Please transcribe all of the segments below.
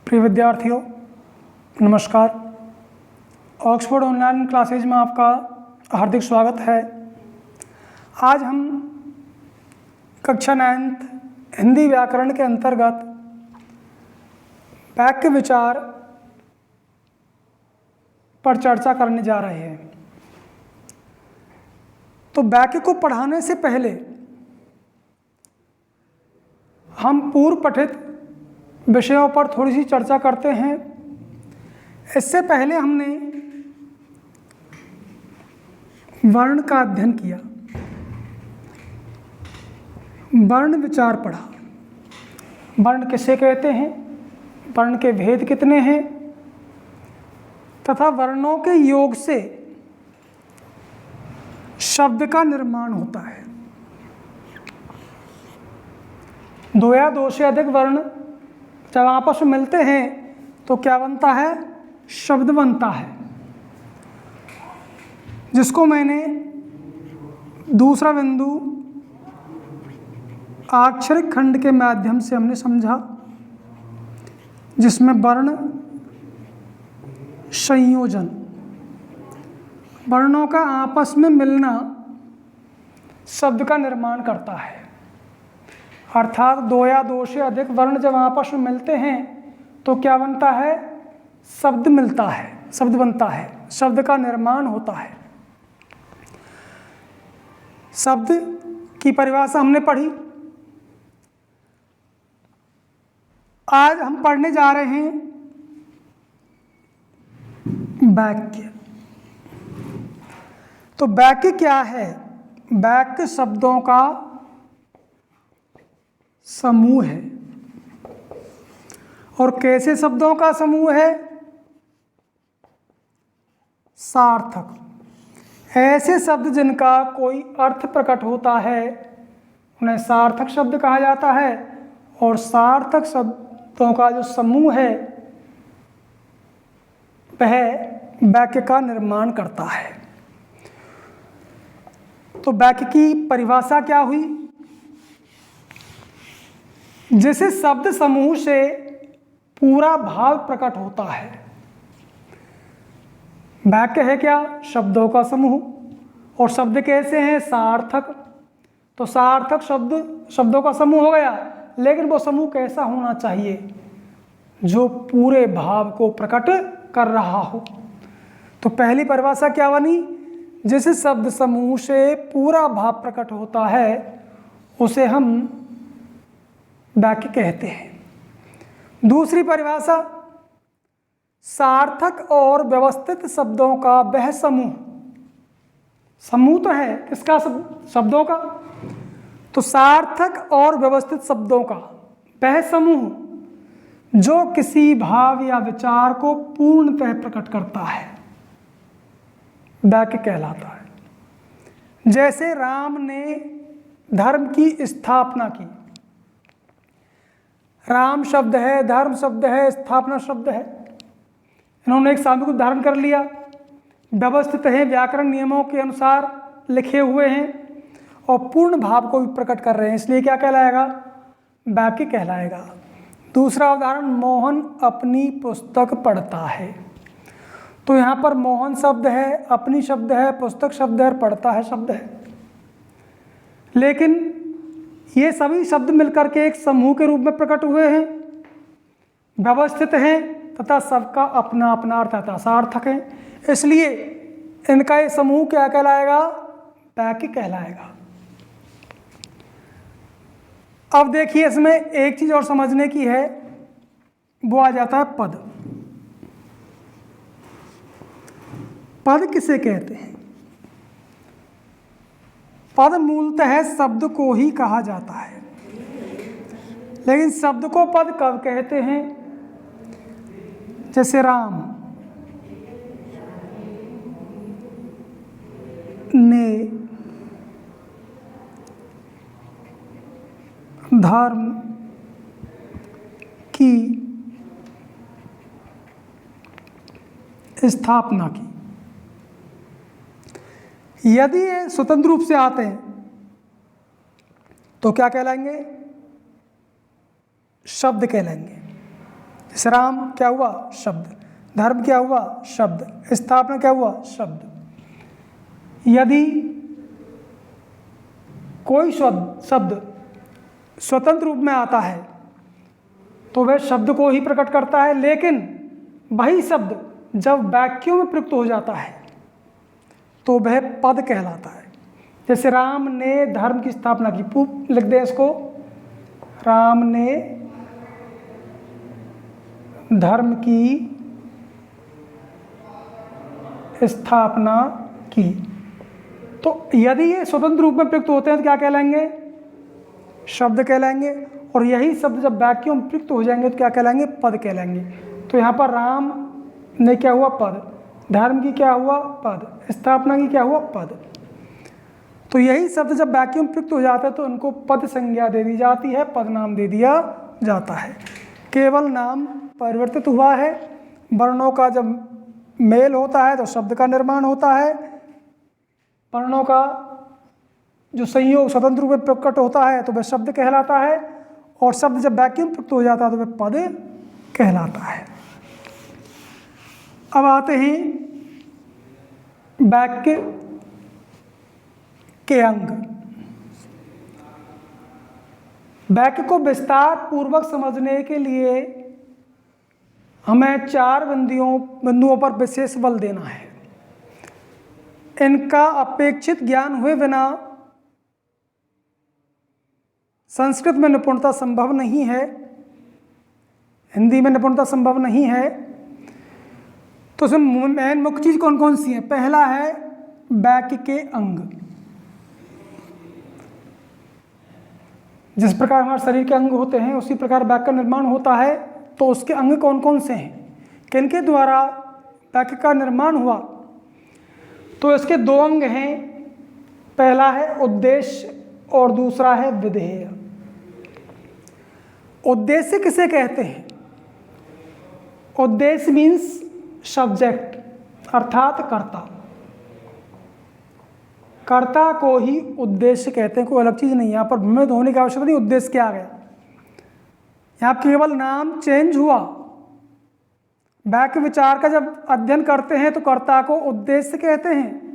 प्रिय विद्यार्थियों, नमस्कार। ऑक्सफोर्ड ऑनलाइन क्लासेज में आपका हार्दिक स्वागत है। आज हम कक्षा 9th हिंदी व्याकरण के अंतर्गत वाक्य विचार पर चर्चा करने जा रहे हैं। तो वाक्य को पढ़ाने से पहले हम पूर्व पठित विषयों पर थोड़ी सी चर्चा करते हैं। इससे पहले हमने वर्ण का अध्ययन किया, वर्ण विचार पढ़ा। वर्ण किसे कहते हैं, वर्ण के भेद कितने हैं तथा वर्णों के योग से शब्द का निर्माण होता है। दो या दो से अधिक वर्ण जब आपस में मिलते हैं तो क्या बनता है, शब्द बनता है, जिसको मैंने दूसरा बिंदु अक्षरिक खंड के माध्यम से हमने समझा, जिसमें वर्ण संयोजन, वर्णों का आपस में मिलना शब्द का निर्माण करता है। अर्थात दो या दो से अधिक वर्ण जब आपस में मिलते हैं तो क्या बनता है, शब्द मिलता है, शब्द बनता है, शब्द का निर्माण होता है। शब्द की परिभाषा हमने पढ़ी। आज हम पढ़ने जा रहे हैं वाक्य। तो वाक्य क्या है? वाक्य शब्दों का समूह है। और कैसे शब्दों का समूह है? सार्थक। ऐसे शब्द जिनका कोई अर्थ प्रकट होता है उन्हें सार्थक शब्द कहा जाता है। और सार्थक शब्दों का जो समूह है वह वाक्य का निर्माण करता है। तो वाक्य की परिभाषा क्या हुई? जैसे शब्द समूह से पूरा भाव प्रकट होता है। वाक्य है क्या? शब्दों का समूह। और शब्द कैसे हैं? सार्थक। तो सार्थक शब्दों का समूह हो गया, लेकिन वो समूह कैसा होना चाहिए? जो पूरे भाव को प्रकट कर रहा हो। तो पहली परिभाषा क्या बनी? जैसे शब्द समूह से पूरा भाव प्रकट होता है उसे हम वाक्य कहते हैं। दूसरी परिभाषा, सार्थक और व्यवस्थित शब्दों का वह समूह। समूह तो है किसका? शब्दों का। तो सार्थक और व्यवस्थित शब्दों का वह समूह जो किसी भाव या विचार को पूर्णतः प्रकट करता है, वाक्य कहलाता है। जैसे राम ने धर्म की स्थापना की। राम शब्द है, धर्म शब्द है, स्थापना शब्द है। इन्होंने एक शब्द को धारण कर लिया, व्यवस्थित है, व्याकरण नियमों के अनुसार लिखे हुए हैं और पूर्ण भाव को भी प्रकट कर रहे हैं, इसलिए क्या कहलाएगा? वाक्य कहलाएगा। दूसरा उदाहरण, मोहन अपनी पुस्तक पढ़ता है। तो यहाँ पर मोहन शब्द है, अपनी शब्द है, पुस्तक शब्द है, पढ़ता है शब्द है। लेकिन ये सभी शब्द मिलकर के एक समूह के रूप में प्रकट हुए हैं, व्यवस्थित हैं तथा सबका अपना अपना अर्थ तथा सार्थक है। इसलिए इनका ये समूह क्या कहलाएगा? वाक्य कहलाएगा। अब देखिए, इसमें एक चीज और समझने की है, वो आ जाता है पद। पद किसे कहते हैं? पद मूलतः शब्द को ही कहा जाता है, लेकिन शब्द को पद कब कहते हैं? जैसे राम ने धर्म की स्थापना की। यदि ये स्वतंत्र रूप से आते हैं तो क्या कहलाएंगे? शब्द कहलाएंगे। जैसे राम क्या हुआ? शब्द। धर्म क्या हुआ? शब्द। स्थापना क्या हुआ? शब्द। यदि कोई शब्द स्वतंत्र रूप में आता है तो वह शब्द को ही प्रकट करता है, लेकिन वही शब्द जब वाक्यों में प्रयुक्त हो जाता है तो वह पद कहलाता है। जैसे राम ने धर्म की स्थापना की, लिख दें इसको, राम ने धर्म की स्थापना की। तो यदि ये स्वतंत्र रूप में प्रयुक्त होते हैं तो क्या कहलाएंगे? शब्द कहलाएंगे। और यही शब्द जब वाक्यों में प्रयुक्त हो जाएंगे तो क्या कहलाएंगे? पद कहलाएंगे। तो यहाँ पर राम ने क्या हुआ? पद। धर्म की क्या हुआ? पद। स्थापना की क्या हुआ? पद। तो यही शब्द जब वाक्यों में प्रयुक्त हो जाता है तो उनको पद संज्ञा दे दी जाती है, पद नाम दे दिया जाता है। केवल नाम परिवर्तित हुआ है। वर्णों का जब मेल होता है तो शब्द का निर्माण होता है। वर्णों का जो संयोग स्वतंत्र रूप में प्रकट होता है तो वह शब्द कहलाता है, और शब्द जब वाक्य में प्रयुक्त हो जाता है तो वह पद कहलाता है। अब आते हैं वाक्य के अंग। वाक्य को विस्तार पूर्वक समझने के लिए हमें 4 बिंदुओं पर विशेष बल देना है। इनका अपेक्षित ज्ञान हुए बिना संस्कृत में निपुणता संभव नहीं है, हिंदी में निपुणता संभव नहीं है। तो इसमें मेन मुख्य चीज कौन कौन सी है? पहला है वाक्य के अंग। जिस प्रकार हमारे शरीर के अंग होते हैं उसी प्रकार वाक्य का निर्माण होता है। तो उसके अंग कौन कौन से हैं, किनके द्वारा वाक्य का निर्माण हुआ? तो इसके 2 अंग हैं। पहला है उद्देश्य और दूसरा है विधेय। उद्देश्य किसे कहते हैं? उद्देश्य मीन्स सब्जेक्ट, अर्थात कर्ता। कर्ता को ही उद्देश्य कहते हैं, कोई अलग चीज नहीं। यहाँ पर भ्रमित होने की आवश्यकता नहीं। उद्देश्य क्या आ गया? यहाँ केवल नाम चेंज हुआ। वाक्य विचार का जब अध्ययन करते हैं तो कर्ता को उद्देश्य कहते हैं।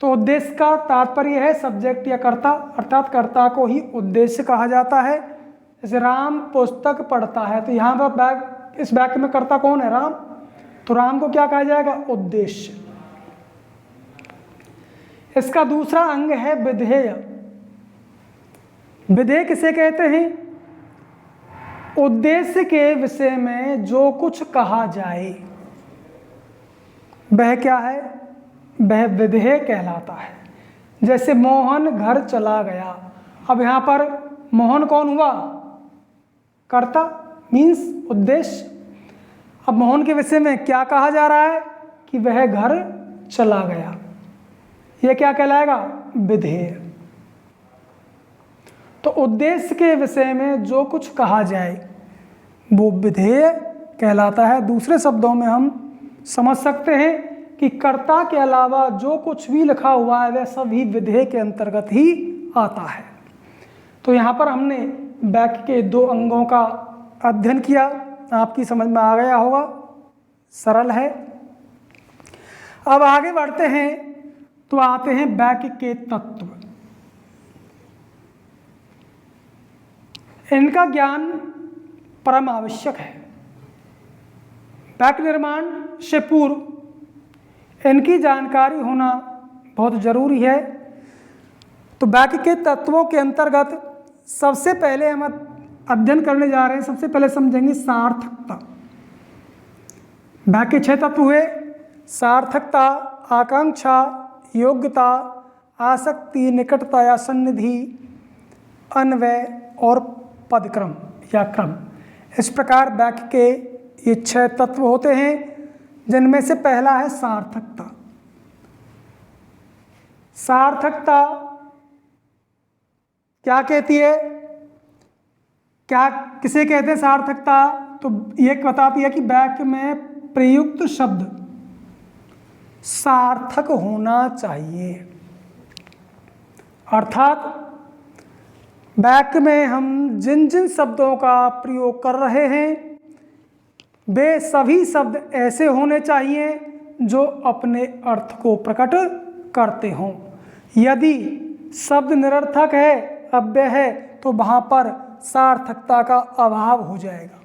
तो उद्देश्य का तात्पर्य है सब्जेक्ट या कर्ता, अर्थात कर्ता को ही उद्देश्य कहा जाता है। जैसे राम पुस्तक पढ़ता है तो यहाँ पर इस वाक्य में कर्ता कौन है? राम। तो राम को क्या कहा जाएगा? उद्देश्य। इसका दूसरा अंग है विधेय। विधेय किसे कहते हैं? उद्देश्य के विषय में जो कुछ कहा जाए वह क्या है? वह विधेय कहलाता है। जैसे मोहन घर चला गया। अब यहाँ पर मोहन कौन हुआ? कर्ता मीन्स उद्देश्य। अब मोहन के विषय में क्या कहा जा रहा है? कि वह घर चला गया। यह क्या कहलाएगा? विधेय। तो उद्देश्य के विषय में जो कुछ कहा जाए वो विधेय कहलाता है। दूसरे शब्दों में हम समझ सकते हैं कि कर्ता के अलावा जो कुछ भी लिखा हुआ है वह सभी विधेय के अंतर्गत ही आता है। तो यहाँ पर हमने वाक्य के 2 अंगों का अध्ययन किया। आपकी समझ में आ गया होगा, सरल है। अब आगे बढ़ते हैं तो आते हैं वाक्य के तत्व। इनका ज्ञान परम आवश्यक है। वाक्य निर्माण से पूर्व इनकी जानकारी होना बहुत जरूरी है। तो वाक्य के तत्वों के अंतर्गत सबसे पहले हम अध्ययन करने जा रहे हैं, सबसे पहले समझेंगे सार्थकता। वाक्य के 6 तत्व हुए: सार्थकता, आकांक्षा, योग्यता, आसक्ति, निकटता या सन्निधि, अन्वय और पदक्रम या क्रम। इस प्रकार वाक्य के ये 6 तत्व होते हैं, जिनमें से पहला है सार्थकता। सार्थकता क्या कहती है? क्या किसे कहते हैं सार्थकता? तो ये बताती है कि वाक्य में प्रयुक्त शब्द सार्थक होना चाहिए। अर्थात वाक्य में हम जिन जिन शब्दों का प्रयोग कर रहे हैं वे सभी शब्द ऐसे होने चाहिए जो अपने अर्थ को प्रकट करते हों। यदि शब्द निरर्थक है, अव्यय है, तो वहाँ पर सार्थकता का अभाव हो जाएगा।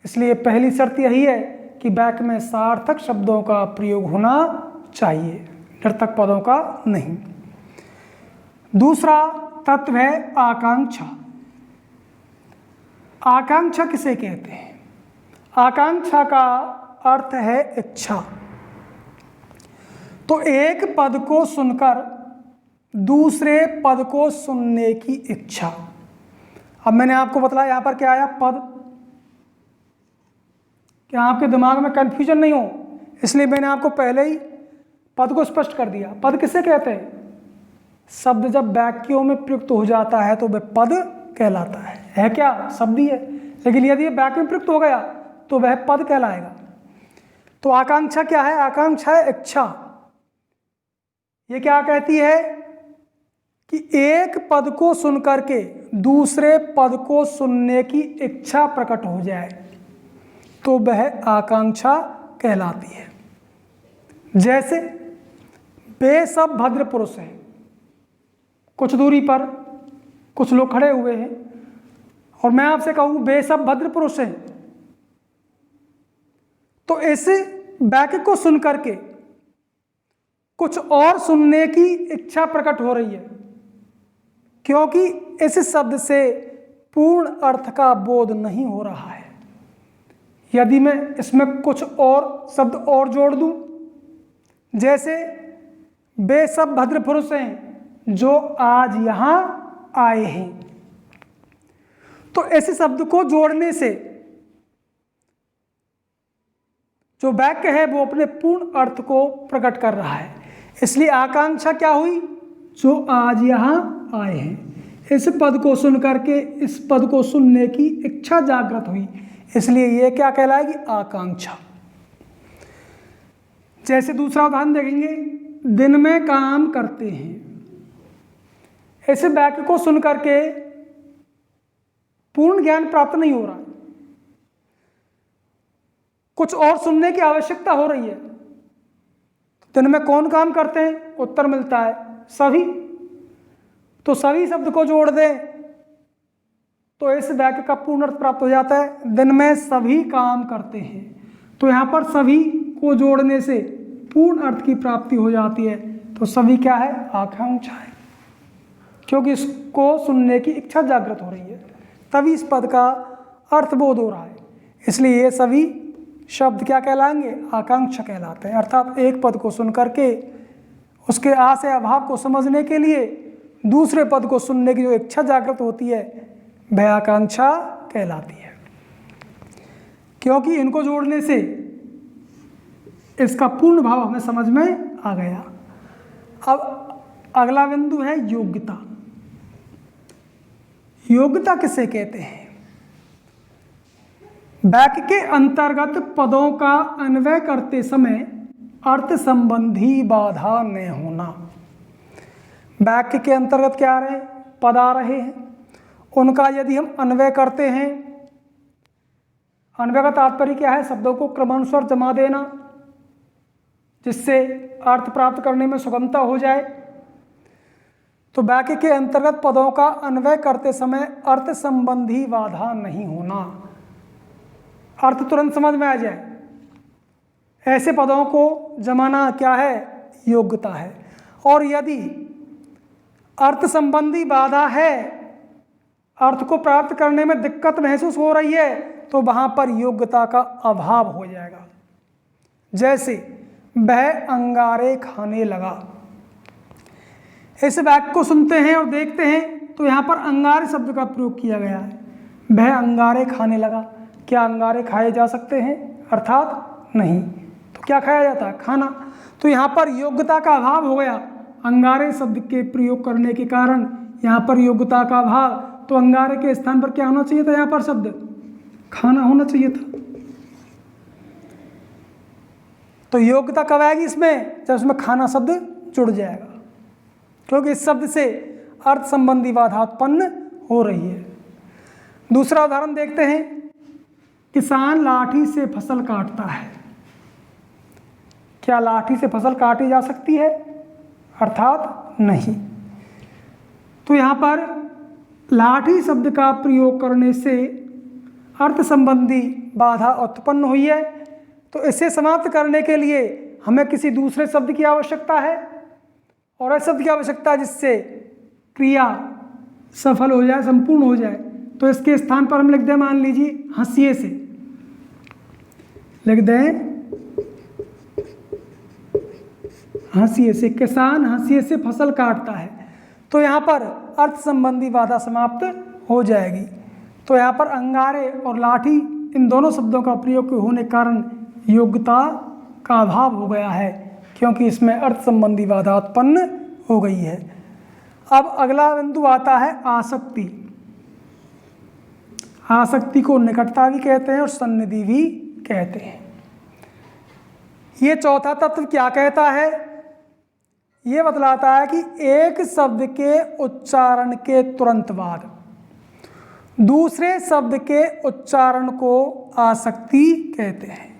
इसलिए पहली शर्त यही है कि वाक्य में सार्थक शब्दों का प्रयोग होना चाहिए, निरर्थक पदों का नहीं। दूसरा तत्व है आकांक्षा। आकांक्षा किसे कहते हैं? आकांक्षा का अर्थ है इच्छा। तो एक पद को सुनकर दूसरे पद को सुनने की इच्छा। अब मैंने आपको बतलाया यहां पर क्या आया? पद। क्या आपके दिमाग में कंफ्यूजन नहीं हो, इसलिए मैंने आपको पहले ही पद को स्पष्ट कर दिया। पद किसे कहते हैं? शब्द जब वाक्यों में प्रयुक्त हो जाता है तो वह पद कहलाता है क्या? शब्द ही है, लेकिन यदि यह वाक्य में प्रयुक्त हो गया तो वह पद कहलाएगा। तो आकांक्षा क्या है? आकांक्षा है इच्छा। ये क्या कहती है कि एक पद को सुनकर के दूसरे पद को सुनने की इच्छा प्रकट हो जाए तो वह आकांक्षा कहलाती है। जैसे वे सब भद्र पुरुष हैं, कुछ दूरी पर कुछ लोग खड़े हुए हैं और मैं आपसे कहूं वे सब भद्र पुरुष हैं, तो इस वाक्य को सुनकर के कुछ और सुनने की इच्छा प्रकट हो रही है, क्योंकि इस शब्द से पूर्ण अर्थ का बोध नहीं हो रहा है। यदि मैं इसमें कुछ और शब्द और जोड़ दूं, जैसे वे सब भद्र पुरुष हैं जो आज यहां आए हैं, तो ऐसे शब्द को जोड़ने से जो वाक्य है वो अपने पूर्ण अर्थ को प्रकट कर रहा है। इसलिए आकांक्षा क्या हुई? जो आज यहां आए हैं, इस पद को सुनकर के इस पद को सुनने की इच्छा जागृत हुई, इसलिए यह क्या कहलाएगी? आकांक्षा। जैसे दूसरा उदाहरण देखेंगे, दिन में काम करते हैं। ऐसे वाक्य को सुनकर के पूर्ण ज्ञान प्राप्त नहीं हो रहा है, कुछ और सुनने की आवश्यकता हो रही है। दिन में कौन काम करते हैं? उत्तर मिलता है सभी। तो सभी शब्द को जोड़ दें तो इस वाक्य का पूर्ण अर्थ प्राप्त हो जाता है। दिन में सभी काम करते हैं, तो यहां पर सभी को जोड़ने से पूर्ण अर्थ की प्राप्ति हो जाती है। तो सभी क्या है? आकांक्षा है, क्योंकि इसको सुनने की इच्छा जागृत हो रही है, तभी इस पद का अर्थबोध हो रहा है। इसलिए ये सभी शब्द क्या कहलाएंगे? आकांक्षा कहलाते हैं। अर्थात एक पद को सुनकर के उसके आशय अभाव को समझने के लिए दूसरे पद को सुनने की जो इच्छा जागृत होती है वह आकांक्षा कहलाती है, क्योंकि इनको जोड़ने से इसका पूर्ण भाव हमें समझ में आ गया। अब अगला बिंदु है योग्यता। योग्यता किसे कहते हैं? वाक्य के अंतर्गत पदों का अन्वय करते समय अर्थ संबंधी बाधा न होना। वाक्य के अंतर्गत क्या आ रहे हैं? पद आ रहे हैं, उनका यदि हम अन्वय करते हैं, अन्वय का तात्पर्य क्या है? शब्दों को क्रमानुसार जमा देना, जिससे अर्थ प्राप्त करने में सुगमता हो जाए। तो वाक्य के अंतर्गत पदों का अन्वय करते समय अर्थ संबंधी बाधा नहीं होना, अर्थ तुरंत समझ में आ जाए, ऐसे पदों को जमाना क्या है? योग्यता है। और यदि अर्थ संबंधी बाधा है, अर्थ को प्राप्त करने में दिक्कत महसूस हो रही है, तो वहां पर योग्यता का अभाव हो जाएगा। जैसे वह अंगारे खाने लगा। इस वाक्य को सुनते हैं और देखते हैं तो यहाँ पर अंगारे शब्द का प्रयोग किया गया है। वह अंगारे खाने लगा। क्या अंगारे खाए जा सकते हैं? अर्थात नहीं। तो क्या खाया जाता है? खाना। तो यहाँ पर योग्यता का अभाव हो गया। अंगारे शब्द के प्रयोग करने के कारण यहाँ पर योग्यता का अभाव। तो अंगारे के स्थान पर क्या होना चाहिए था? यहाँ पर शब्द खाना होना चाहिए था। तो योग्यता कब आएगी इसमें? जब इसमें खाना शब्द जुड़ जाएगा, क्योंकि इस शब्द से अर्थ संबंधी बाधा उत्पन्न हो रही है। दूसरा उदाहरण देखते हैं, किसान लाठी से फसल काटता है। क्या लाठी से फसल काटी जा सकती है? अर्थात नहीं। तो यहाँ पर लाठी शब्द का प्रयोग करने से अर्थ संबंधी बाधा उत्पन्न हुई है। तो इसे समाप्त करने के लिए हमें किसी दूसरे शब्द की आवश्यकता है, और ऐसे शब्द की आवश्यकता है जिससे क्रिया सफल हो जाए, संपूर्ण हो जाए। तो इसके स्थान पर हम लिख दें, मान लीजिए हंसिए से, लिख दें हंसिए से, किसान हंसिए से फसल काटता है। तो यहाँ पर अर्थ संबंधी बाधा समाप्त हो जाएगी। तो यहाँ पर अंगारे और लाठी इन दोनों शब्दों का प्रयोग होने के कारण योग्यता का अभाव हो गया है, क्योंकि इसमें अर्थ संबंधी बाधा उत्पन्न हो गई है। अब अगला बिंदु आता है आसक्ति। आसक्ति को निकटता भी कहते हैं और सन्निधि भी कहते हैं। ये चौथा तत्व क्या कहता है? ये बतलाता है कि एक शब्द के उच्चारण के तुरंत बाद दूसरे शब्द के उच्चारण को आसक्ति कहते हैं।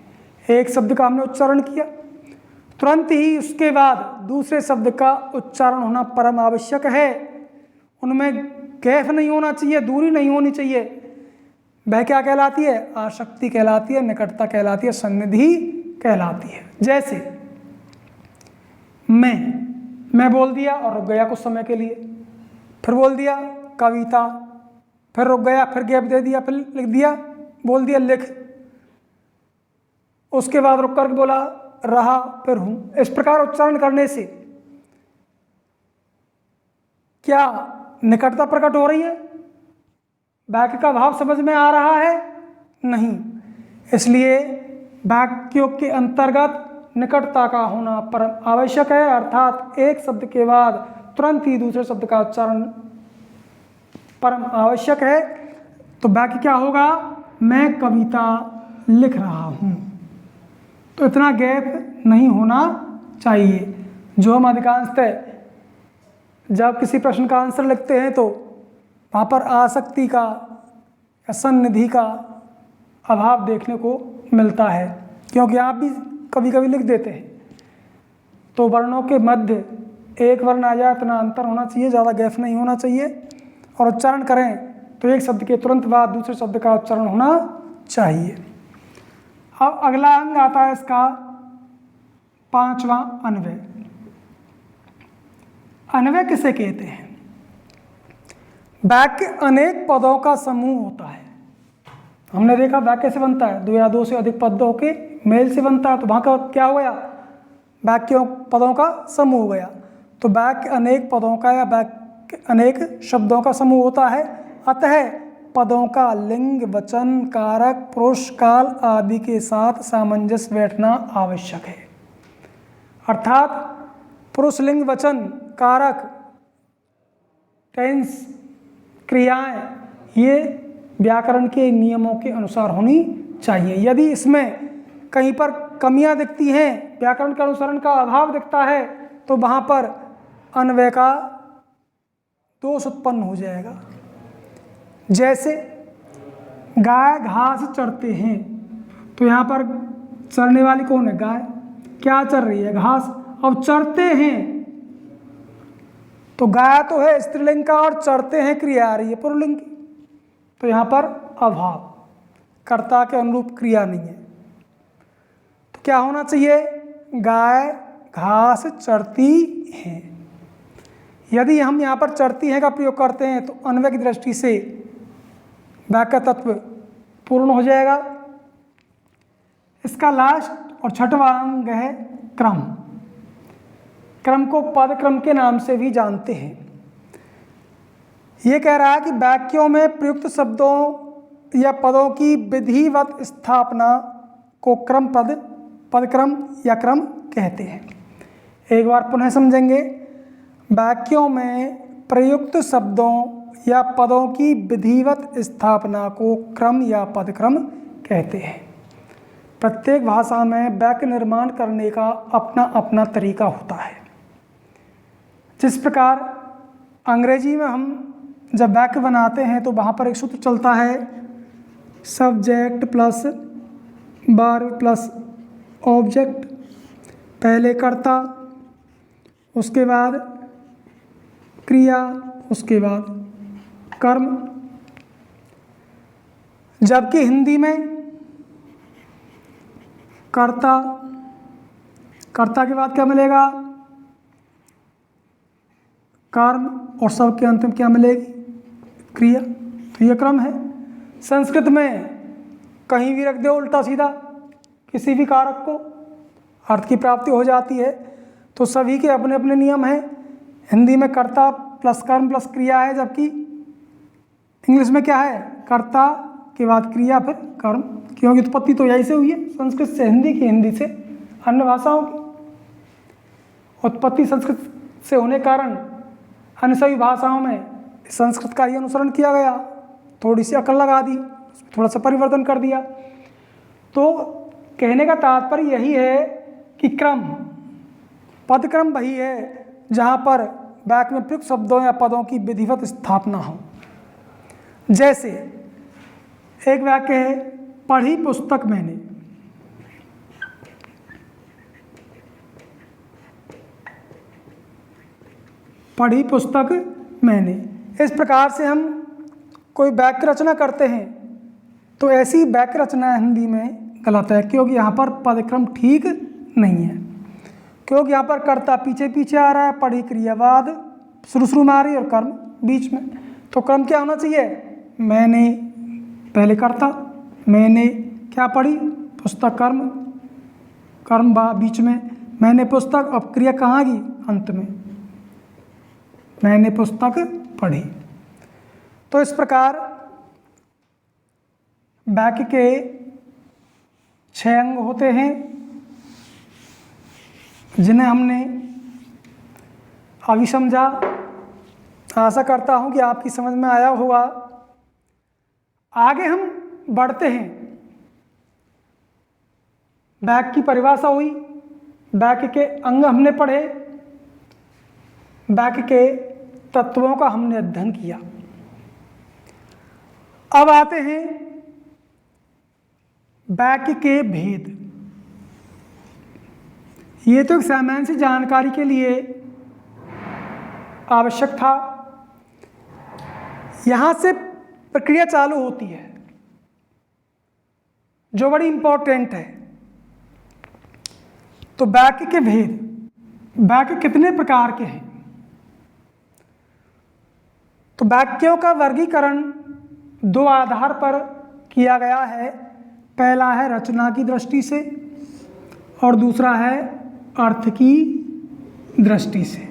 एक शब्द का हमने उच्चारण किया, तुरंत ही उसके बाद दूसरे शब्द का उच्चारण होना परम आवश्यक है। उनमें गैप नहीं होना चाहिए, दूरी नहीं होनी चाहिए। वह क्या कहलाती है? आसक्ति कहलाती है, निकटता कहलाती है, सन्निधि कहलाती है। जैसे मैं बोल दिया और रुक गया कुछ समय के लिए, फिर बोल दिया कविता, फिर रुक गया, फिर गैप दे दिया, फिर लिख दिया, बोल दिया लिख, उसके बाद रुक करके बोला रहा, फिर हूँ। इस प्रकार उच्चारण करने से क्या निकटता प्रकट हो रही है? वाक्य का भाव समझ में आ रहा है? नहीं। इसलिए वाक्यों के अंतर्गत निकटता का होना परम आवश्यक है, अर्थात एक शब्द के बाद तुरंत ही दूसरे शब्द का उच्चारण परम आवश्यक है। तो वाक्य क्या होगा? मैं कविता लिख रहा हूँ। तो इतना गैप नहीं होना चाहिए। जो हम अधिकांशतः जब किसी प्रश्न का आंसर लिखते हैं तो वहाँ पर आसक्ति का या सन्निधि का अभाव देखने को मिलता है, क्योंकि आप भी कभी कभी लिख देते हैं तो वर्णों के मध्य एक वर्ण आ जाए, इतना अंतर होना चाहिए, ज़्यादा गैप नहीं होना चाहिए। और उच्चारण करें तो एक शब्द के तुरंत बाद दूसरे शब्द का उच्चारण होना चाहिए। अब अगला अंग आता है इसका पांचवा, अन्वय। अन्वय किसे कहते हैं? वाक्य अनेक पदों का समूह होता है। हमने देखा वाक्य से बनता है, दो या दो से अधिक पदों के मेल से बनता है। तो वहाँ का क्या हो गया? वाक्यों पदों का समूह हो गया। तो वाक्य अनेक पदों का या वाक्य अनेक शब्दों का समूह होता है। अतः पदों का लिंग, वचन, कारक, पुरुष, काल आदि के साथ सामंजस्य बैठना आवश्यक है। अर्थात पुरुष, लिंग, वचन, कारक, टेंस, क्रियाएं, ये व्याकरण के नियमों के अनुसार होनी चाहिए। यदि इसमें कहीं पर कमियां दिखती हैं, व्याकरण के अनुसरण का अभाव दिखता है, तो वहाँ पर अन्वय का दोष उत्पन्न हो जाएगा। जैसे गाय घास चरते हैं, तो यहाँ पर चरने वाली कौन है? गाय। क्या चर रही है? घास। अब चरते हैं तो गाय तो है स्त्रीलिंग का और चरते हैं क्रिया आ रही है पुल्लिंग की। तो यहाँ पर अभाव, कर्ता के अनुरूप क्रिया नहीं है। तो क्या होना चाहिए? गाय घास चरती हैं। यदि हम यहाँ पर चरती हैं का प्रयोग करते हैं तो अन्वय की दृष्टि से वाक्य तत्व पूर्ण हो जाएगा। इसका लास्ट और छठवां अंग है क्रम। क्रम को पद क्रम के नाम से भी जानते हैं। ये कह रहा है कि वाक्यों में प्रयुक्त शब्दों या पदों की विधिवत स्थापना को क्रम पद, पदक्रम या क्रम कहते हैं। एक बार पुनः समझेंगे। वाक्यों में प्रयुक्त शब्दों या पदों की विधिवत स्थापना को क्रम या पदक्रम कहते हैं। प्रत्येक भाषा में वाक्य निर्माण करने का अपना अपना तरीका होता है। जिस प्रकार अंग्रेजी में हम जब वाक्य बनाते हैं तो वहाँ पर एक सूत्र चलता है, subject plus verb plus object, पहले कर्ता, उसके बाद क्रिया, उसके बाद कर्म। जबकि हिंदी में कर्ता, कर्ता के बाद क्या मिलेगा, कर्म, और सब के अंत में क्या मिलेगी, क्रिया। तो ये क्रम है। संस्कृत में कहीं भी रख दो उल्टा सीधा किसी भी कारक को, अर्थ की प्राप्ति हो जाती है। तो सभी के अपने अपने नियम हैं। हिंदी में कर्ता प्लस कर्म प्लस क्रिया है, जबकि इंग्लिश में क्या है, कर्ता के बाद क्रिया फिर कर्म, क्योंकि उत्पत्ति तो यही से हुई है, संस्कृत से हिंदी की, हिंदी से अन्य भाषाओं की। उत्पत्ति संस्कृत से होने कारण अन्य सभी भाषाओं में संस्कृत का ही अनुसरण किया गया, थोड़ी सी अकल लगा दी, थोड़ा सा परिवर्तन कर दिया। तो कहने का तात्पर्य यही है कि क्रम, पदक्रम वही है जहाँ पर वाक्य में प्रयुक्त शब्दों या पदों की विधिवत स्थापना हो। जैसे एक वाक्य है, पढ़ी पुस्तक मैंने, पढ़ी पुस्तक मैंने। इस प्रकार से हम कोई वाक्य रचना करते हैं तो ऐसी वाक्य रचना हिंदी में गलत है, क्योंकि यहाँ पर पदक्रम ठीक नहीं है। क्योंकि यहाँ पर कर्ता पीछे पीछे आ रहा है, पढ़ी क्रियावाद शुरू में आ रही है और कर्म बीच में। तो क्रम क्या होना चाहिए, मैंने पहले कर्ता, मैंने क्या पढ़ी, पुस्तक, कर्म, कर्म बीच में, मैंने पुस्तक, अब क्रिया कहाँ गई, अंत में, मैंने पुस्तक पढ़ी। तो इस प्रकार वाक्य के 6 अंग होते हैं जिन्हें हमने अभी समझा। आशा करता हूँ कि आपकी समझ में आया होगा। आगे हम बढ़ते हैं। वाक्य की परिभाषा हुई, वाक्य के अंग हमने पढ़े, वाक्य के तत्वों का हमने अध्ययन किया। अब आते हैं वाक्य के भेद। ये तो एक सामान्य सी जानकारी के लिए आवश्यक था। यहाँ से प्रक्रिया चालू होती है जो बड़ी इंपॉर्टेंट है। तो वाक्य के भेद, वाक्य कितने प्रकार के हैं? तो वाक्यों का वर्गीकरण 2 आधार पर किया गया है। पहला है रचना की दृष्टि से और दूसरा है अर्थ की दृष्टि से।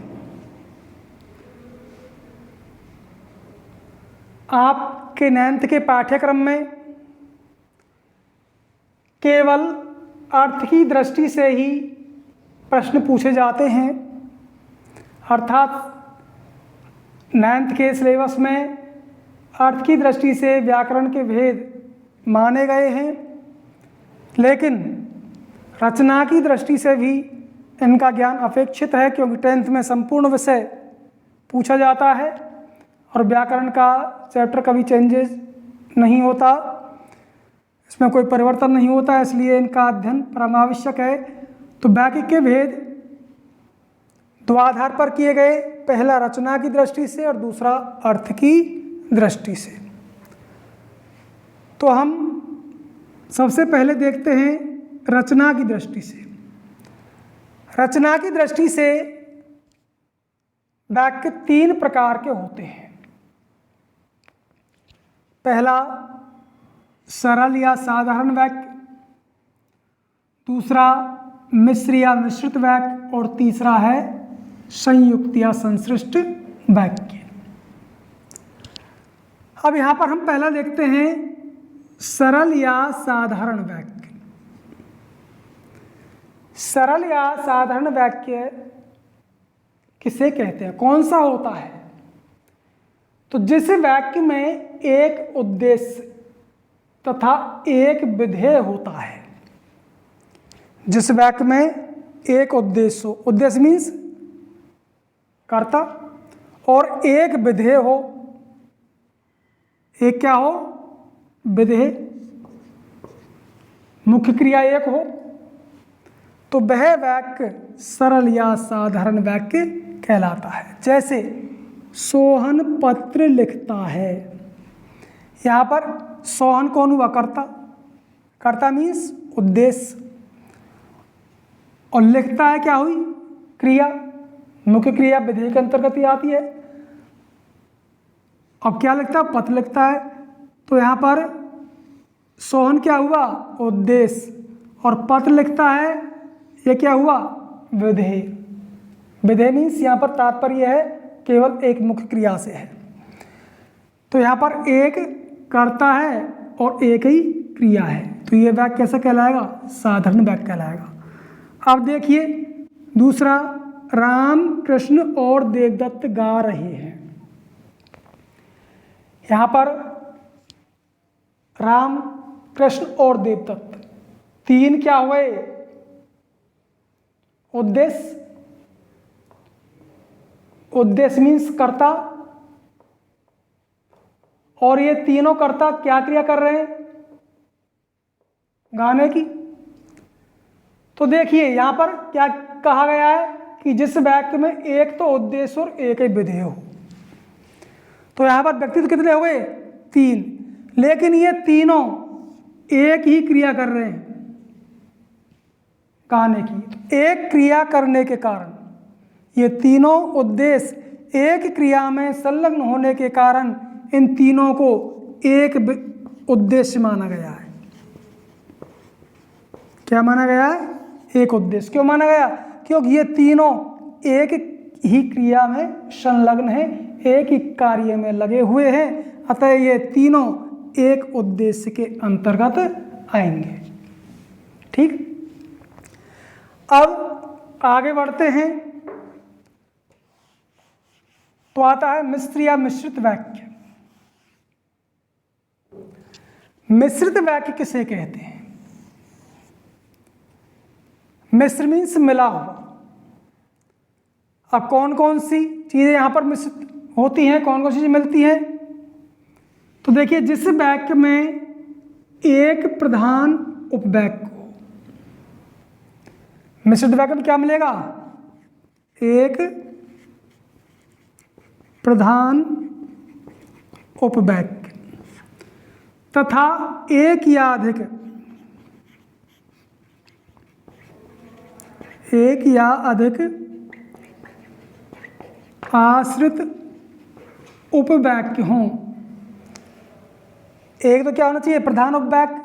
आपके 9th के पाठ्यक्रम में केवल अर्थ की दृष्टि से ही प्रश्न पूछे जाते हैं, अर्थात 9th के सिलेबस में अर्थ की दृष्टि से व्याकरण के भेद माने गए हैं, लेकिन रचना की दृष्टि से भी इनका ज्ञान अपेक्षित है, क्योंकि 10th में संपूर्ण विषय पूछा जाता है और व्याकरण का चैप्टर कभी चेंजेस नहीं होता, इसमें कोई परिवर्तन नहीं होता, इसलिए इनका अध्ययन परमावश्यक है। तो वाक्य के भेद 2 आधार पर किए गए, पहला रचना की दृष्टि से और दूसरा अर्थ की दृष्टि से। तो हम सबसे पहले देखते हैं रचना की दृष्टि से। रचना की दृष्टि से वाक्य 3 प्रकार के होते हैं। पहला सरल या साधारण वाक्य, दूसरा मिश्र या मिश्रित वाक्य और तीसरा है संयुक्त या संश्लिष्ट वाक्य। अब यहाँ पर हम पहला देखते हैं सरल या साधारण वाक्य। सरल या साधारण वाक्य किसे कहते हैं, कौन सा होता है? तो जिस वाक्य में एक उद्देश्य तथा एक विधेय होता है, जिस वाक्य में एक उद्देश्य हो, उद्देश्य मीन्स कर्ता, और एक विधेय हो, एक क्या हो, विधेय, मुख्य क्रिया एक हो, तो वह वाक्य सरल या साधारण वाक्य कहलाता है। जैसे सोहन पत्र लिखता है, यहाँ पर सोहन कौन हुआ, कर्ता, कर्ता मीन्स उद्देश्य, और लिखता है क्या हुई, क्रिया, मुख्य क्रिया विधेय के अंतर्गत ही आती है। अब क्या लिखता है, पत्र लिखता है, तो यहाँ पर सोहन क्या हुआ, उद्देश्य, और पत्र लिखता है, ये क्या हुआ, विधेय। विधेय मीन्स यहाँ पर तात्पर्य है केवल एक मुख्य क्रिया से है। तो यहाँ पर एक कर्ता है और एक ही क्रिया है, तो ये वाक्य कैसा कहलाएगा, साधारण वाक्य कहलाएगा। अब देखिए दूसरा, राम कृष्ण और देवदत्त गा रहे हैं। यहाँ पर राम कृष्ण और देवदत्त तीन क्या हुए, उद्देश्य, उद्देश्य मीन्स कर्ता, और ये तीनों कर्ता क्या क्रिया कर रहे हैं, गाने की। तो देखिए यहां पर क्या कहा गया है कि जिस वाक्य में एक तो उद्देश्य और एक ही विधेय हो, तो यहां पर व्यक्ति तो कितने हो गए, तीन, लेकिन ये तीनों एक ही क्रिया कर रहे हैं, गाने की। तो एक क्रिया करने के कारण, ये तीनों उद्देश्य एक क्रिया में संलग्न होने के कारण इन तीनों को एक उद्देश्य माना गया है। क्या माना गया है, एक उद्देश्य। क्यों माना गया, क्योंकि ये तीनों एक ही क्रिया में संलग्न हैं, एक ही कार्य में लगे हुए हैं, अतः ये तीनों एक उद्देश्य के अंतर्गत आएंगे। ठीक, अब आगे बढ़ते हैं, तो आता है मिश्र या मिश्रित वाक्य। मिश्रित वाक्य किसे कहते हैं, मिश्र मीन्स मिला हुआ। अब कौन कौन सी चीजें यहां पर मिश्रित होती हैं, कौन कौन सी चीजें मिलती हैं, तो देखिए जिस वाक्य में एक प्रधान उपवाक्य हो, मिश्रित वाक्य में क्या मिलेगा, एक प्रधान उपवाक्य तथा एक या अधिक आश्रित उपवाक्य हों। एक तो क्या होना चाहिए, प्रधान उपवाक्य,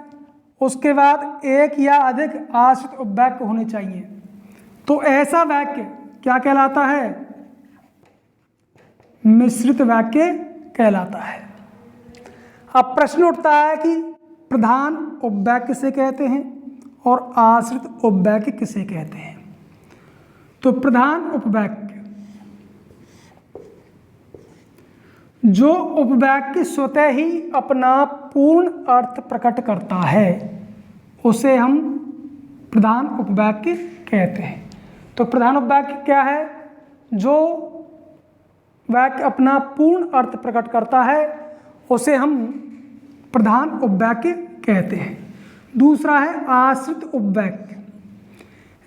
उसके बाद एक या अधिक आश्रित उपवाक्य होने चाहिए। तो ऐसा वाक्य क्या कहलाता है, मिश्रित वाक्य कहलाता है। अब प्रश्न उठता है कि प्रधान उपवाक्य किसे कहते हैं और आश्रित उपवाक्य किसे कहते हैं। तो प्रधान उपवाक्य, जो उपवाक्य स्वतः ही अपना पूर्ण अर्थ प्रकट करता है, उसे हम प्रधान उपवाक्य कहते हैं। तो प्रधान उपवाक्य क्या है, जो वाक्य अपना पूर्ण अर्थ प्रकट करता है, उसे हम प्रधान उपवाक्य कहते हैं। दूसरा है आश्रित उपवाक्य,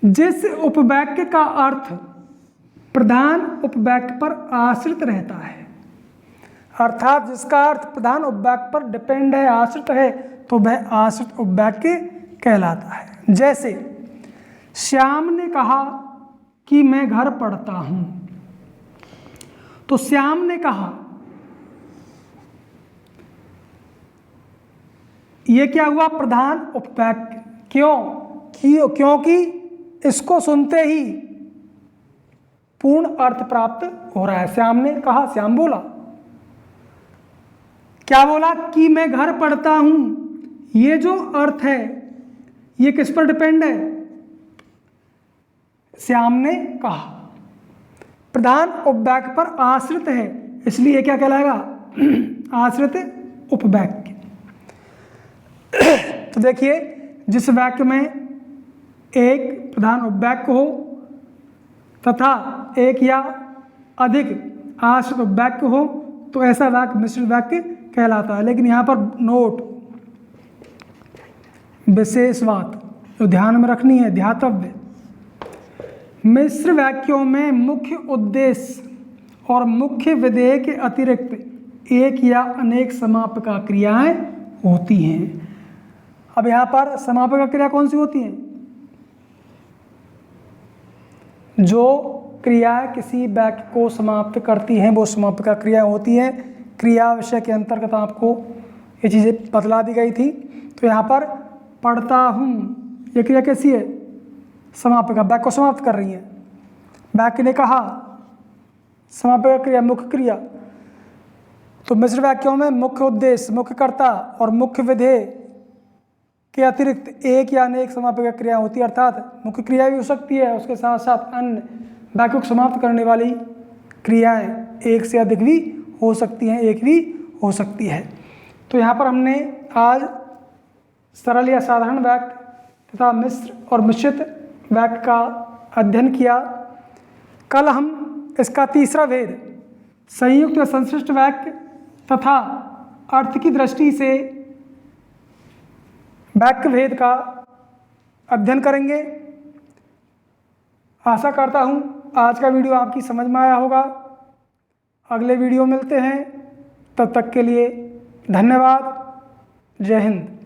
जिस उपवाक्य का अर्थ प्रधान उपवाक्य पर आश्रित रहता है, अर्थात जिसका अर्थ प्रधान उपवाक्य पर डिपेंड है, आश्रित है, तो वह आश्रित उपवाक्य कहलाता है। जैसे श्याम ने कहा कि मैं घर पढ़ता हूं, तो श्याम ने कहा, यह क्या हुआ, प्रधान उपवाक्य। क्योंकि इसको सुनते ही पूर्ण अर्थ प्राप्त हो रहा है। श्याम ने कहा, श्याम बोला, क्या बोला, कि मैं घर पढ़ता हूं। ये जो अर्थ है ये किस पर डिपेंड है, श्याम ने कहा, प्रधान उपवाक्य पर आश्रित है, इसलिए क्या कहलाएगा, आश्रित उपवाक्य। तो देखिए जिस वाक्य में एक प्रधान उपवाक्य हो तथा एक या अधिक आश्रित उपवाक्य हो, तो ऐसा वाक्य मिश्रित वाक्य कहलाता है। लेकिन यहाँ पर नोट, विशेष बात जो ध्यान में रखनी है, ध्यातव्य, मिश्र वाक्यों में मुख्य उद्देश्य और मुख्य विधेय के अतिरिक्त एक या अनेक समापका क्रियाएं होती हैं। अब यहाँ पर समापका क्रिया कौन सी होती हैं? जो क्रियाएं किसी वाक्य को समाप्त करती हैं वो समापका क्रिया होती है। क्रिया विषय के अंतर्गत आपको ये चीज़ें बतला दी गई थी। तो यहाँ पर पढ़ता हूँ, ये क्रिया कैसी है? समापका, वाक्य को समाप्त कर रही है। वाक्य ने कहा, समापका क्रिया मुख्य क्रिया। तो मिश्र वाक्यों में मुख्य उद्देश्य, मुख्य कर्ता और मुख्य विधेय के अतिरिक्त एक या अनेक समापका क्रिया होती है, अर्थात मुख्य क्रिया भी हो सकती है, उसके साथ साथ अन्य वाक्य को समाप्त करने वाली क्रियाएं एक से अधिक भी हो सकती हैं, एक भी हो सकती है। तो यहाँ पर हमने आज सरल या साधारण वाक्य तथा मिश्र और मिश्रित वाक्य का अध्ययन किया। कल हम इसका तीसरा भेद, संयुक्त या संश्लिष्ट वाक्य तथा अर्थ की दृष्टि से वाक्य भेद का अध्ययन करेंगे। आशा करता हूँ आज का वीडियो आपकी समझ में आया होगा। अगले वीडियो मिलते हैं, तब तक के लिए धन्यवाद। जय हिंद।